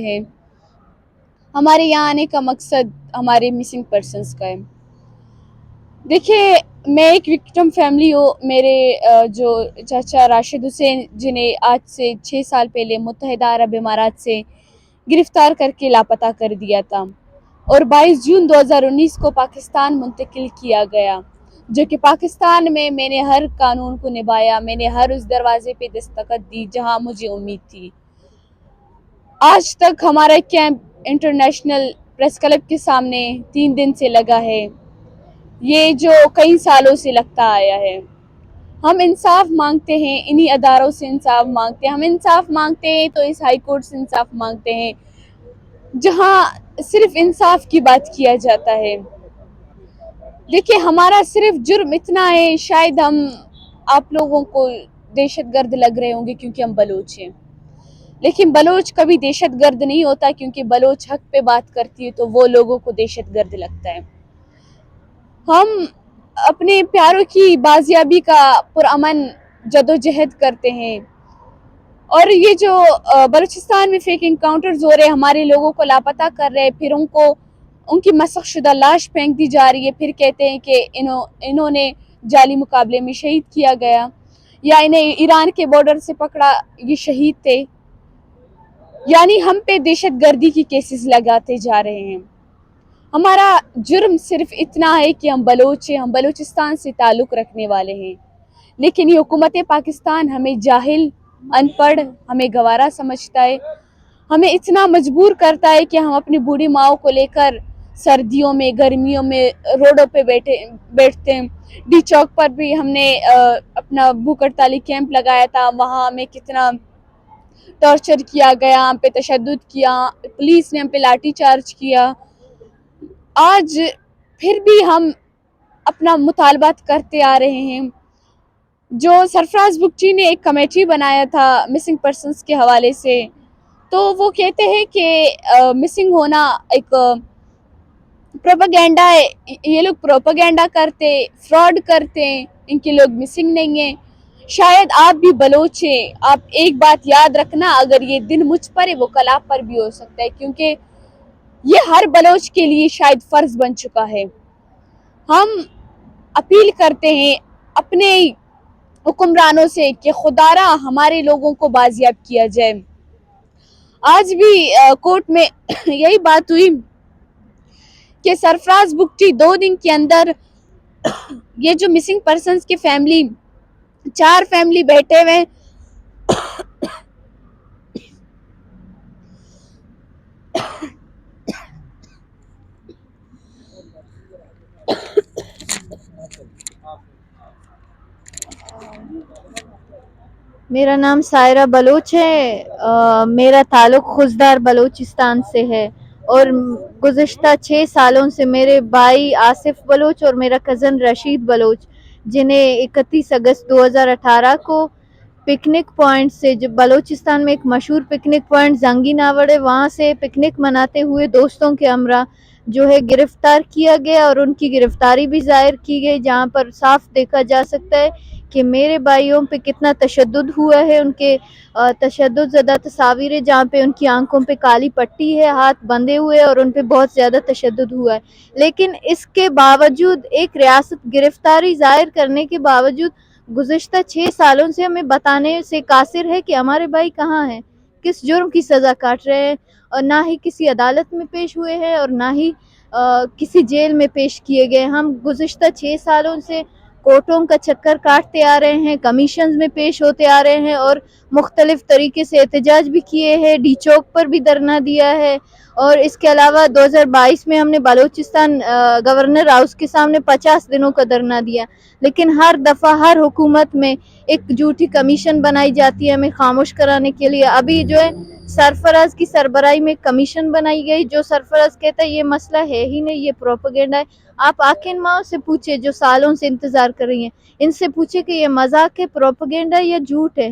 ہے. ہمارے یہاں آنے کا مقصد ہمارے مسنگ پرسنس کا ہے. دیکھیے میں ایک وکٹم فیملی ہوں. میرے جو چاچا راشد حسین جنہیں آج سے 6 سال پہلے متحدہ عرب امارات سے گرفتار کر کے لاپتہ کر دیا تھا اور 22 جون 2019 کو پاکستان منتقل کیا گیا، جو کہ پاکستان میں نے ہر قانون کو نبھایا. میں نے ہر اس دروازے پہ دستخط دی جہاں مجھے امید تھی. آج تک ہمارا کیمپ انٹرنیشنل پریس کلب کے سامنے 3 دن سے لگا ہے، یہ جو کئی سالوں سے لگتا آیا ہے. ہم انصاف مانگتے ہیں، انہی اداروں سے انصاف مانگتے ہیں. ہم انصاف مانگتے ہیں تو اس ہائی کورٹ سے انصاف مانگتے ہیں جہاں صرف انصاف کی بات کیا جاتا ہے. دیکھیے ہمارا صرف جرم اتنا ہے، شاید ہم آپ لوگوں کو دہشت گرد لگ رہے ہوں گے کیونکہ ہم بلوچ ہیں، لیکن بلوچ کبھی دہشت گرد نہیں ہوتا، کیونکہ بلوچ حق پہ بات کرتی ہے تو وہ لوگوں کو دہشت گرد لگتا ہے. ہم اپنے پیاروں کی بازیابی کا پرامن جدوجہد کرتے ہیں، اور یہ جو بلوچستان میں فیک انکاؤنٹرز ہو رہے، ہمارے لوگوں کو لاپتہ کر رہے، پھر ان کی مسخ شدہ لاش پھینک دی جا رہی ہے، پھر کہتے ہیں کہ انہوں نے جعلی مقابلے میں شہید کیا گیا، یا انہیں ایران کے بارڈر سے پکڑا، یہ شہید تھے. یعنی ہم پہ دہشت گردی کی کیسز لگاتے جا رہے ہیں. ہمارا جرم صرف اتنا ہے کہ ہم بلوچ ہیں، ہم بلوچستان سے تعلق رکھنے والے ہیں، لیکن یہ حکومت پاکستان ہمیں جاہل، ان پڑھ، ہمیں گوارا سمجھتا ہے. ہمیں اتنا مجبور کرتا ہے کہ ہم اپنی بوڑھی ماؤں کو لے کر سردیوں میں، گرمیوں میں روڈوں پہ بیٹھتے ہیں. ڈی چوک پر بھی ہم نے اپنا بھوک ہڑتالی کیمپ لگایا تھا، وہاں ہمیں کتنا ٹارچر کیا گیا، ہم پہ تشدد کیا، پولیس نے ہم پہ لاٹھی چارج کیا. آج پھر بھی ہم اپنا مطالبات کرتے آ رہے ہیں. جو سرفراز بگٹی نے ایک کمیٹی بنایا تھا مسنگ پرسنس کے حوالے سے، تو وہ کہتے ہیں کہ مسنگ ہونا ایک پروپیگنڈا ہے. یہ لوگ پروپیگنڈا کرتے، فراڈ کرتے ہیں، ان کے لوگ مسنگ نہیں ہیں. شاید آپ بھی بلوچ ہیں. آپ ایک بات یاد رکھنا، اگر یہ دن مجھ پر ہے وہ کل آپ پر بھی ہو سکتا ہے، کیونکہ یہ ہر بلوچ کے لیے شاید فرض بن چکا ہے. ہم اپیل کرتے ہیں اپنے حکمرانوں سے کہ خدارا ہمارے لوگوں کو بازیاب کیا جائے. آج بھی کورٹ میں یہی بات ہوئی کہ سرفراز بگٹی 2 دن کے اندر یہ جو مسنگ پرسنس کی فیملی 4 فیملی بیٹھے ہوئے، میرا نام سائرہ بلوچ ہے. میرا تعلق خزدار بلوچستان سے ہے، اور گزشتہ 6 سالوں سے میرے بھائی آصف بلوچ اور میرا کزن رشید بلوچ، جنہیں 31 اگست 2018 کو پکنک پوائنٹ سے، جو بلوچستان میں ایک مشہور پکنک پوائنٹ زنگی ناوڑ ہے، وہاں سے پکنک مناتے ہوئے دوستوں کے ہمراہ جو ہے گرفتار کیا گیا، اور ان کی گرفتاری بھی ظاہر کی گئی، جہاں پر صاف دیکھا جا سکتا ہے کہ میرے بھائیوں پہ کتنا تشدد ہوا ہے. ان کے تشدد زدہ تصاویر ہے جہاں پہ ان کی آنکھوں پہ کالی پٹی ہے، ہاتھ بندھے ہوئے، اور ان پہ بہت زیادہ تشدد ہوا ہے. لیکن اس کے باوجود ایک ریاست گرفتاری ظاہر کرنے کے باوجود گزشتہ 6 سالوں سے ہمیں بتانے سے قاصر ہے کہ ہمارے بھائی کہاں ہیں، کس جرم کی سزا کاٹ رہے ہیں، اور نہ ہی کسی عدالت میں پیش ہوئے ہیں اور نہ ہی کسی جیل میں پیش کیے گئے. ہم گزشتہ 6 سالوں سے کورٹوں کا چکر کاٹتے آ رہے ہیں، کمیشنز میں پیش ہوتے آ رہے ہیں، اور مختلف طریقے سے احتجاج بھی کیے ہیں، ڈی چوک پر بھی دھرنا دیا ہے. اور اس کے علاوہ 2022 میں ہم نے بلوچستان گورنر ہاؤس کے سامنے 50 دنوں کا دھرنا دیا. لیکن ہر دفعہ ہر حکومت میں ایک جھوٹی کمیشن بنائی جاتی ہے ہمیں خاموش کرانے کے لیے. ابھی جو ہے سرفراز کی سربراہی میں ایک کمیشن بنائی گئی، جو سرفراز کہتا ہے یہ مسئلہ ہے ہی نہیں، یہ پروپیگنڈا ہے. آپ آکن ماؤں سے پوچھے جو سالوں سے انتظار کر رہی ہیں، ان سے پوچھے کہ یہ مذاق ہے، پروپیگنڈا یا جھوٹ ہے.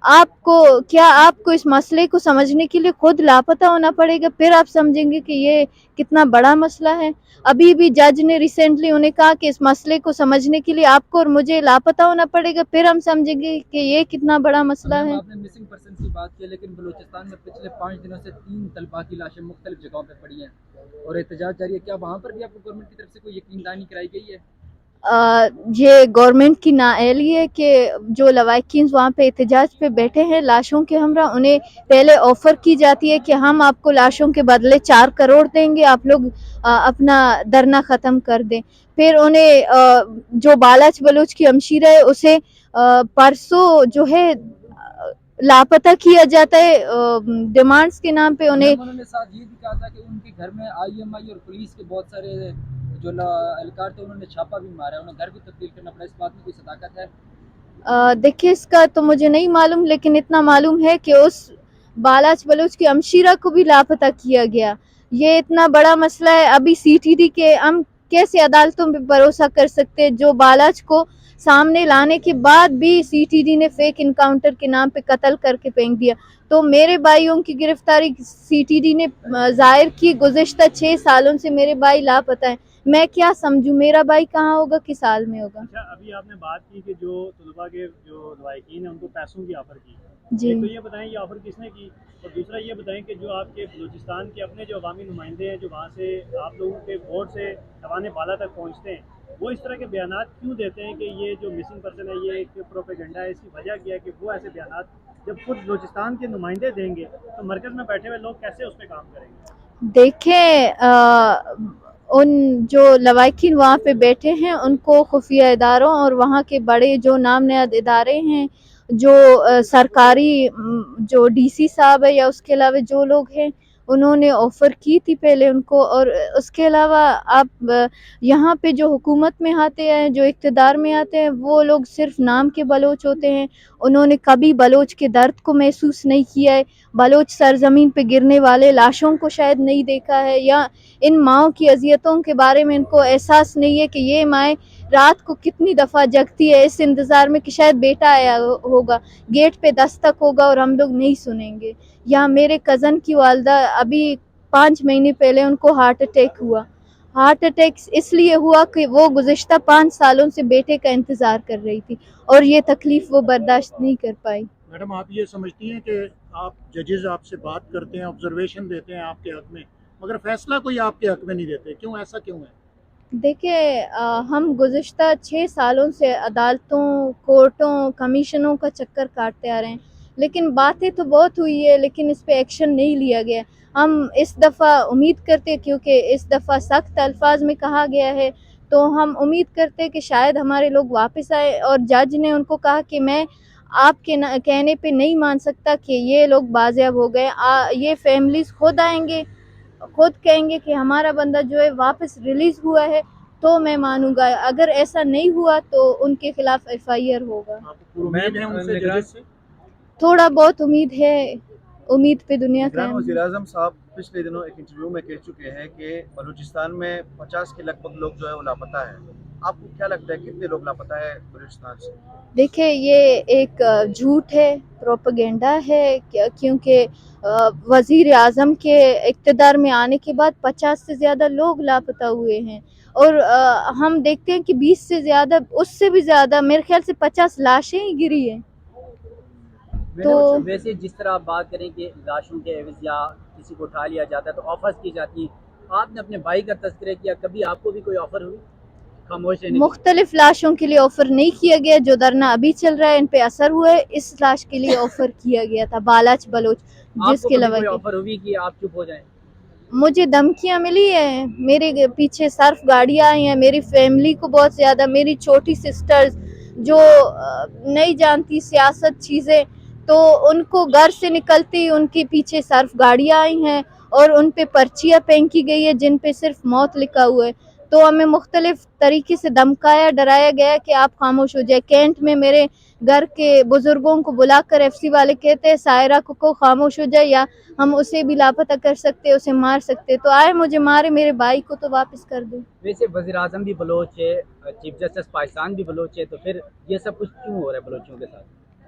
آپ کو اس مسئلے کو سمجھنے کے لیے خود لاپتہ ہونا پڑے گا، پھر آپ سمجھیں گے کہ یہ کتنا بڑا مسئلہ ہے. ابھی بھی جج نے ریسنٹلی انہیں کہا کہ اس مسئلے کو سمجھنے کے لیے آپ کو اور مجھے لاپتہ ہونا پڑے گا، پھر ہم سمجھیں گے کہ یہ کتنا بڑا مسئلہ ہے. آپ نے مسنگ پرسن کی بات کی، لیکن بلوچستان میں پچھلے 5 دنوں سے 3 طلباء کی لاشیں مختلف جگہوں پہ پڑی ہیں اور احتجاج جاری ہے. کیا وہاں پر بھی آپ کو گورنمنٹ کی طرف سے کوئی یقین دہانی کرائی گئی ہے؟ یہ گورنمنٹ کی نااہلی ہے کہ جو لواحقین وہاں پہ احتجاج پہ بیٹھے ہیں لاشوں کے ہمراہ، انہیں پہلے آفر کی جاتی ہے کہ ہم آپ کو لاشوں کے بدلے 4 کروڑ دیں گے، آپ لوگ اپنا دھرنا ختم کر دیں. پھر انہیں جو بالاچ بلوچ کی ہمشیرہ ہے اسے پرسوں جو ہے لاپتہ کیا جاتا ہے ڈیمانڈز کے نام پہ. انہوں نے ساتھ یہ بھی کہا تھا کہ ان کے گھر میں IMI اور پولیس کے بہت سارے جو اہلکار تھے انہوں نے چھاپا بھی مارا ہے، انہیں گھر بھی تبدیل کرنا پڑا. اس بات میں کوئی صداقت ہے؟ دیکھیے اس کا تو مجھے نہیں معلوم، لیکن اتنا معلوم ہے کہ اس بالاچ بلوچ کی ہمشیرہ کو بھی لاپتہ کیا گیا. یہ اتنا بڑا مسئلہ ہے. ابھی CTD کے ہم کیسے عدالتوں پہ بھروسہ کر سکتے ہیں جو بالاچ کو سامنے لانے کے بعد بھی CTD نے فیک انکاؤنٹر کے نام پہ قتل کر کے پھینک دیا. تو میرے بھائیوں کی گرفتاری CTD نے ظاہر کی. گزشتہ 6 سالوں سے میرے بھائی لاپتہ ہیں. میں کیا سمجھوں میرا بھائی کہاں ہوگا، کس حال میں ہوگا. اچھا، ابھی آپ نے بات کی کہ جو طلباء کے جو لواحقین ہیں ان کو پیسوں کی آفر کی، جی تو یہ بتائیں یہ آفر کس نے کی، اور دوسرا یہ بتائیں کہ جو آپ کے بلوچستان کے اپنے جو عوامی نمائندے ہیں جو وہاں سے آپ لوگوں کے ووٹ سے ایوان بالا تک پہنچتے ہیں، وہ اس طرح کے بیانات کیوں دیتے ہیں کہ یہ جو مسنگ پرسن ہے یہ ایک پروپیگنڈا ہے؟ اس کی وجہ کیا ہے کہ وہ ایسے بیانات جب خود بلوچستان کے نمائندے دیں گے تو مرکز میں بیٹھے ہوئے لوگ کیسے اس پہ کام کریں گے؟ دیکھیں ان جو لواحقین وہاں پہ بیٹھے ہیں ان کو خفیہ اداروں اور وہاں کے بڑے جو نام نہاد ادارے ہیں، جو سرکاری جو DC صاحب ہے یا اس کے علاوہ جو لوگ ہیں انہوں نے آفر کی تھی پہلے ان کو. اور اس کے علاوہ آپ یہاں پہ جو حکومت میں آتے ہیں جو اقتدار میں آتے ہیں وہ لوگ صرف نام کے بلوچ ہوتے ہیں. انہوں نے کبھی بلوچ کے درد کو محسوس نہیں کیا ہے، بلوچ سرزمین پہ گرنے والے لاشوں کو شاید نہیں دیکھا ہے، یا ان ماؤں کی اذیتوں کے بارے میں ان کو احساس نہیں ہے کہ یہ مائیں رات کو کتنی دفعہ جگتی ہے اس انتظار میں کہ شاید بیٹا آیا ہوگا، گیٹ پہ دستک ہوگا اور ہم لوگ نہیں سنیں گے. یا میرے کزن کی والدہ ابھی 5 مہینے پہلے ان کو ہارٹ اٹیک ہوا. ہارٹ اٹیک اس لیے ہوا کہ وہ گزشتہ 5 سالوں سے بیٹے کا انتظار کر رہی تھی اور یہ تکلیف وہ برداشت نہیں کر پائی. میڈم آپ یہ سمجھتی ہیں کہ آپ ججز آپ سے بات کرتے ہیں، آبزرویشن دیتے ہیں آپ کے حق میں، مگر فیصلہ کوئی آپ کے حق میں نہیں دیتے، کیوں ایسا کیوں ہے؟ دیکھیں ہم گزشتہ 6 سالوں سے عدالتوں، کورٹوں، کمیشنوں کا چکر کاٹتے آ رہے ہیں، لیکن باتیں تو بہت ہوئی ہے لیکن اس پہ ایکشن نہیں لیا گیا. ہم اس دفعہ امید کرتے کیونکہ اس دفعہ سخت الفاظ میں کہا گیا ہے تو ہم امید کرتے کہ شاید ہمارے لوگ واپس آئے. اور جج نے ان کو کہا کہ میں آپ کے کہنے پہ نہیں مان سکتا کہ یہ لوگ بازیاب ہو گئے، یہ فیملیز خود آئیں گے، خود کہیں گے کہ ہمارا بندہ جو ہے واپس ریلیز ہوا ہے تو میں مانوں گا، اگر ایسا نہیں ہوا تو ان کے خلاف FIR ہوگا. آپ کو امید ہے ان سے ججز سے؟ تھوڑا بہت امید ہے، امید پہ دنیا نگران قائم ہے. وزیر اعظم صاحب پچھلے دنوں ایک انٹرویو میں کہہ چکے ہیں کہ بلوچستان میں 50 کے لگ بھگ لوگ جو ہے وہ لاپتہ ہیں. آپ کو کیا لگتا ہے کتنے لوگ لاپتہ ہیں بلوچستان سے؟ دیکھیں یہ ایک جھوٹ ہے، پروپیگنڈا ہے، کیونکہ وزیر اعظم کے اقتدار میں آنے کے بعد 50 سے زیادہ لوگ لاپتہ ہوئے ہیں اور ہم دیکھتے ہیں کہ 20 سے زیادہ، اس سے بھی زیادہ، میرے خیال سے 50 لاشیں ہی گری ہیں. تو ویسے جس طرح آپ بات کریں کہ لاشوں کے عوض یا کسی کو اٹھا لیا جاتا ہے تو آفرز کی جاتی ہیں، آپ نے اپنے بھائی کا تذکرہ کیا، کبھی آپ کو بھی کوئی آفر ہوئی؟ خاموش رہنے کی؟ مختلف لاشوں کے لیے آفر نہیں کیا گیا، جو دھرنا ابھی چل رہا ہے ان پہ اثر ہوا ہے. اس لاش کے لیے آفر کیا گیا تھا بالاچ بلوچ، آپ جس کو کے کبھی علاوہ کوئی آفر ہوئی کہ آپ چپ ہو جائیں؟ مجھے دھمکیاں ملی ہیں، میرے پیچھے صرف گاڑیاں آئی ہیں، میری فیملی کو بہت زیادہ، میری چھوٹی سسٹرز جو نہیں جانتی سیاست چیزیں، تو ان کو گھر سے نکلتی ان کے پیچھے صرف گاڑیاں آئی ہیں اور ان پہ پرچیاں پھینکی گئی ہے جن پہ صرف موت لکھا ہوا ہے. تو ہمیں مختلف طریقے سے دھمکایا، ڈرایا گیا کہ آپ خاموش ہو جائے. کینٹ میں میرے گھر کے بزرگوں کو بلا کر FC والے کہتے ہیں سائرہ کو خاموش ہو جائے یا ہم اسے بھی لاپتہ کر سکتے، اسے مار سکتے. تو آئے مجھے مارے، میرے بھائی کو تو واپس کر دیں. ویسے وزیر اعظم بھی بلوچ ہے، چیف جسٹس پاکستان بھی بلوچ ہے، تو پھر یہ سب کچھ کیوں ہو رہا ہے بلوچوں کے ساتھ؟